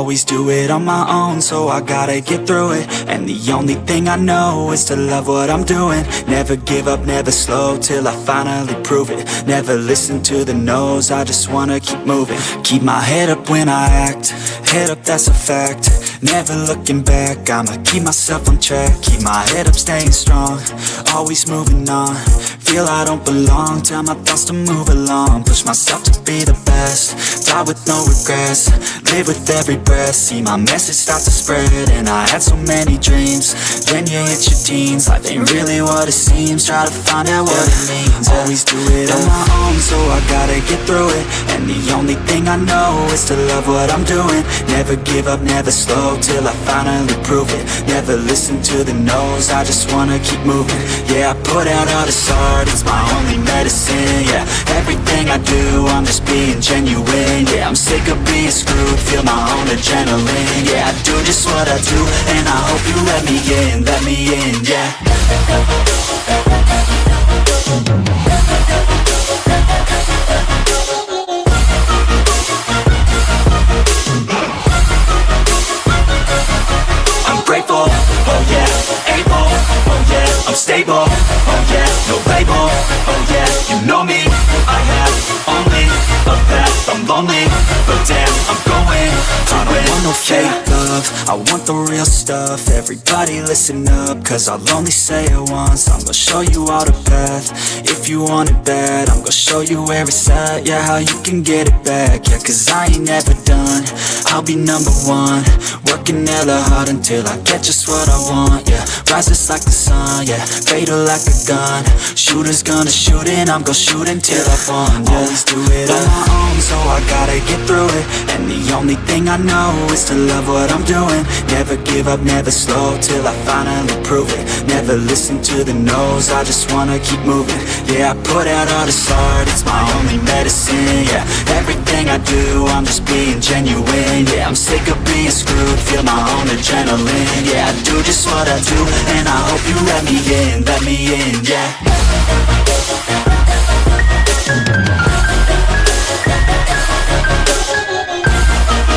Always do it on my own, so I gotta get through it. And the only thing I know is to love what I'm doing. Never give up, never slow, till I finally prove it. Never listen to the no's, I just wanna keep moving. Keep my head up when I act, head up, that's a fact. Never looking back, I'ma keep myself on track. Keep my head up, staying strong, always moving on. Feel I don't belong, tell my thoughts to move along. Push myself to be the best, die with no regrets. Live with every breath, see my message start to spread. And I had so many dreams, then you hit your teens. Life ain't really what it seems, try to find out what it means. Always do it on my own, so I gotta get through it. And the only thing I know is to love what I'm doing. Never give up, never slow, till I finally prove it. Never listen to the no's, I just wanna keep moving. Yeah, I put out all this art, it's my only medicine. Yeah, everything I do, I'm just being genuine. Yeah, I'm sick of being screwed, feel my own adrenaline. Yeah, I do just what I do, and I hope you let me in, yeah. I'm grateful, oh yeah, able, oh yeah, I'm stable, oh yeah, no label, oh yeah, you know me, I have only a path, I'm lonely, but damn, I'm going to win. I don't want no fake love, I want the real stuff. Everybody listen up, cause I'll only say it once. I'm gonna show you all the path, if you want it bad. I'm gonna show you where it's at, yeah, how you can get it back. Yeah, cause I ain't never done, I'll be number one. Working hella hard until I get just what I want, yeah. Rises like the sun, yeah, fatal like a gun. Shooters gonna shoot and I'm gonna shoot until I won, yeah. Always do it on my own, so I gotta get through it. And the only thing I know is to love what I'm doing. Never give up, never slow, till I finally prove it. Never listen to the no's, I just wanna keep moving. Yeah, I put out all this art, it's my only medicine. Yeah, everything I do, I'm just being genuine. Yeah, I'm sick of being screwed, feel my own adrenaline. Yeah, I do just what I do, and I hope you let me in, yeah.